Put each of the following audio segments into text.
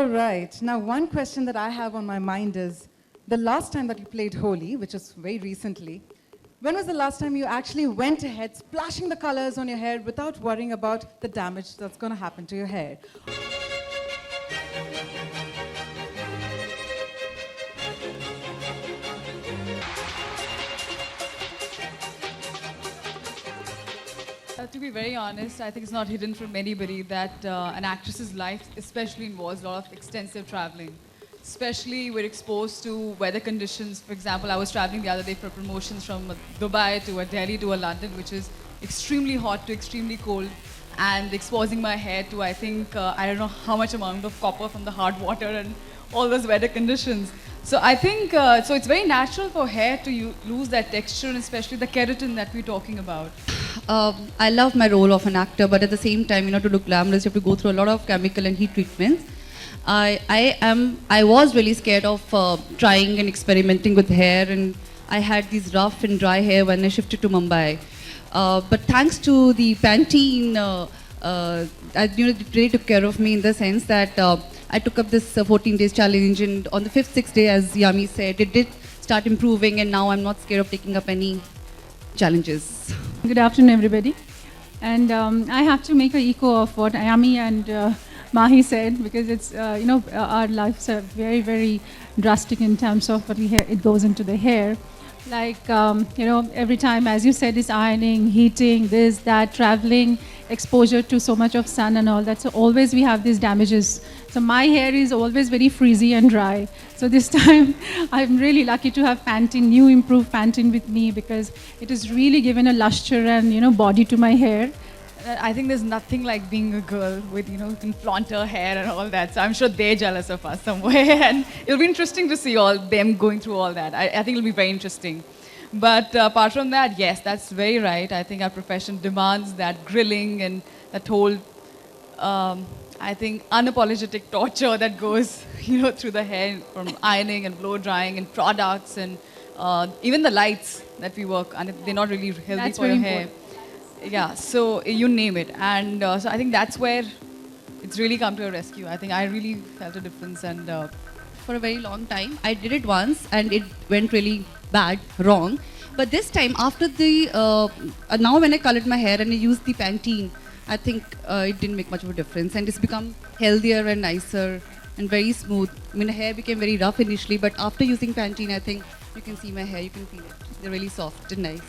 All right. Now, one question that I have on my mind is the last time that you played Holi, which is very recently, when was the last time you actually went ahead splashing the colors on your hair without worrying about the damage that's going to happen to your hair? To be very honest, I think it's not hidden from anybody that an actress's life especially involves a lot of extensive traveling. Especially we're exposed to weather conditions. For example, I was traveling the other day for promotions from Dubai to a Delhi to a London, which is extremely hot to extremely cold, and exposing my hair to, I think, I don't know how much amount of copper from the hard water and all those weather conditions. So I think, so it's very natural for hair to lose that texture, and especially the keratin that we're talking about. I love my role of an actor, but at the same time, to look glamorous, you have to go through a lot of chemical and heat treatments. I was really scared of trying and experimenting with hair, and I had these rough and dry hair when I shifted to Mumbai. But thanks to the Pantene, it really took care of me in the sense that I took up this 14 days challenge, and on the 5th, 6th day, as Yami said, it did start improving, and now I'm not scared of taking up any challenges. Good afternoon, everybody. And I have to make an echo of what Ayami and Mahi said, because it's, our lives are very, very drastic in terms of what it goes into the hair. Like, every time, as you said, it's ironing, heating, this, that, traveling, exposure to so much of sun and all that. So always we have these damages. So my hair is always very frizzy and dry. So this time, I'm really lucky to have Pantene, new improved Pantene with me, because it has really given a luster and, body to my hair. I think there's nothing like being a girl with, you can flaunt her hair and all that. So I'm sure they're jealous of us somewhere. And it'll be interesting to see all them going through all that. I think it'll be very interesting. But apart from that, yes, that's very right. I think our profession demands that grilling and that whole, I think, unapologetic torture that goes, through the hair, from ironing and blow drying and products and even the lights that we work, and they're not really healthy That's for your very hair. important. Yeah, so you name it. And so I think that's where it's really come to a rescue. I think I really felt a difference. And For a very long time, I did it once, and it went really bad, wrong. But this time, after the, now when I colored my hair and I used the Pantene, I think it didn't make much of a difference. And it's become healthier and nicer and very smooth. I mean, the hair became very rough initially, but after using Pantene, I think you can see my hair, you can feel it. They're really soft and nice.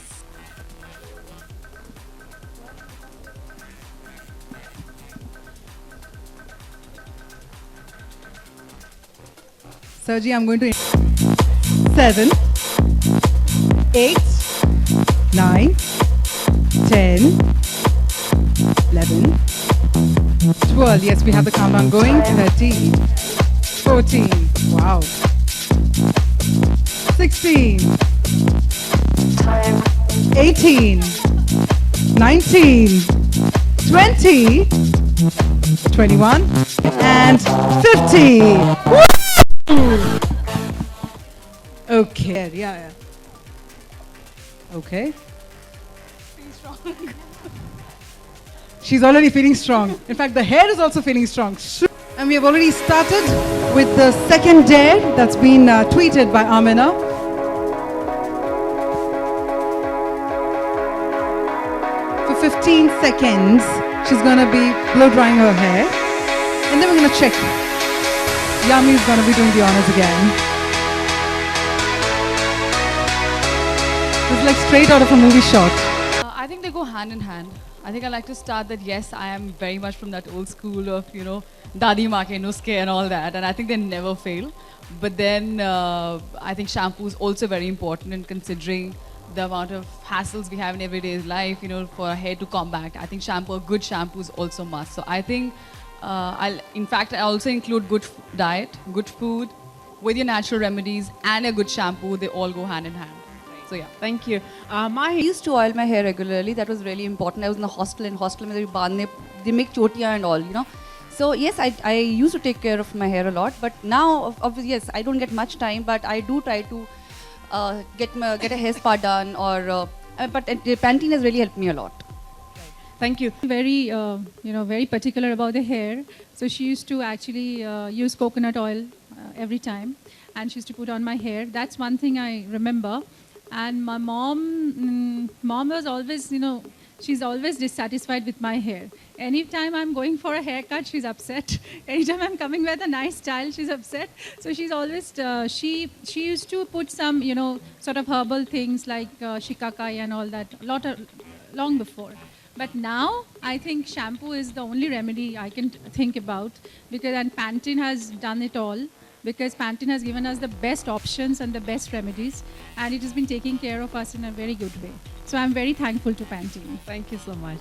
Sergi, I'm going to 7, 8, 9, 10, 11, 12. Yes, we have the countdown going. 13, 14. Wow. 16, 18, 19, 20, 21, and 50. Woo! Okay, yeah. Okay. feeling strong. She's already feeling strong. In fact, the hair is also feeling strong. And we have already started with the second dare that's been tweeted by Amina. For 15 seconds, she's going to be blow drying her hair. And then we're going to check. Yami is going to be doing the honors again. It's like straight out of a movie shot. I think they go hand in hand. I think I like to start that, yes, I am very much from that old school of, Dadi Ma ke nuske and all that. And I think they never fail. But then I think shampoo is also very important in considering the amount of hassles we have in everyday life, for our hair to combat. I think a good shampoo is also must. So I think, in fact, I also include good diet, good food, with your natural remedies and a good shampoo. They all go hand in hand. So yeah. Thank you. I used to oil my hair regularly. That was really important. I was in a hostel. In hostel, they make chotia and all, So yes, I used to take care of my hair a lot. But now, obviously, yes, I don't get much time. But I do try to get a hair spa done. But Pantene has really helped me a lot. Thank you. Very, very particular about the hair. So she used to actually use coconut oil every time, and she used to put on my hair. That's one thing I remember. And my mom was always, she's always dissatisfied with my hair. Anytime I'm going for a haircut, she's upset. Anytime I'm coming with a nice style, she's upset. So she's always, she used to put some, sort of herbal things like shikakai and all that, long before. But now, I think shampoo is the only remedy I can think about, and Pantene has done it all, because Pantene has given us the best options and the best remedies, and it has been taking care of us in a very good way. So I'm very thankful to Pantene. Thank you so much.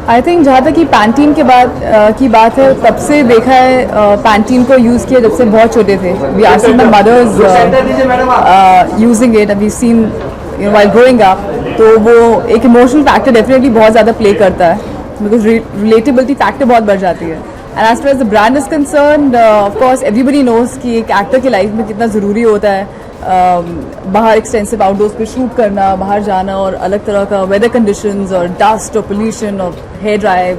I think जहाँ तक कि Pantene के बाद की बात है, तब से देखा है पैंटीन को यूज़ किया जब से बहुत छोटे थे. We are seen my mother's using it, we seen while growing up. तो वो एक इमोशनल फैक्टर डेफिनेटली बहुत ज़्यादा प्ले करता है, बिकॉज रिलेटेबिलिटी फैक्टर बहुत बढ़ जाती है. And as far as the brand is concern, of course everybody knows कि एक एक्टर की लाइफ में कितना ज़रूरी होता है बाहर एक्सटेंसिव आउटडोर्स पे शूट करना, बाहर जाना, और अलग तरह का वेदर कंडीशंस और डस्ट और पोल्यूशन और hair dry,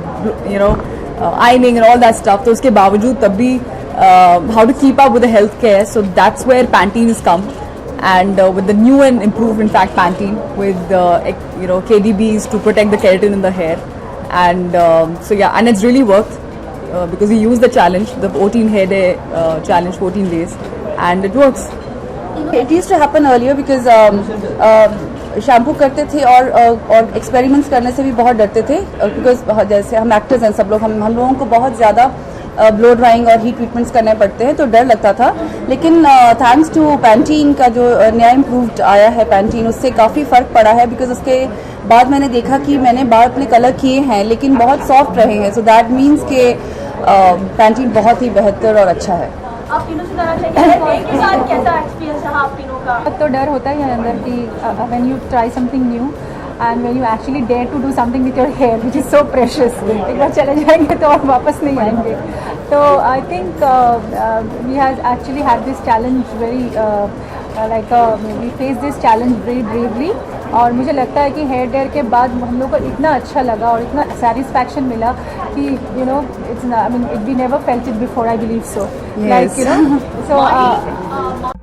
ironing and all that stuff. तो उसके बावजूद तब भी how to keep up with the health care. So that's where Pantene is come, and with the new and improved, in fact, Pantene with KDBs to protect the keratin in the hair. And so yeah, and it's really worked because we use the challenge, the 14 hair day challenge, 14 days, and it works. It used to happen earlier because shampoo करते थे और experiments करने से भी बहुत डरते थे, because जैसे हम एक्टर्स हैं सब लोग, हम लोगों को बहुत ज़्यादा ब्लो ड्राइंग और हीट ट्रीटमेंट्स करने पड़ते हैं, तो डर लगता था. लेकिन थैंक्स टू पैंटीन का जो नया इम्प्रूव्ड आया है पैंटीन, उससे काफ़ी फ़र्क पड़ा है. बिकॉज उसके बाद मैंने देखा कि मैंने बाल अपने कलर किए हैं लेकिन बहुत सॉफ्ट रहे हैं. सो दैट मीन्स के पैंटीन बहुत ही बेहतर और अच्छा है. आप तीनों से जाना चाहिए के साथ कैसा एक्सपीरियंस रहा आप तीनों का? तो डर होता है अंदर कि when you try something new and when you actually dare to do something with your hair which is so precious, एक बार चले जाएंगे तो और वापस नहीं आएंगे. तो I think we have actually had this challenge very we face this challenge very bravely. और मुझे लगता है कि हेयर डेयर के बाद हम लोग को इतना अच्छा लगा और इतना सेटिस्फैक्शन मिला कि it's I mean we never felt it before, I believe so, like so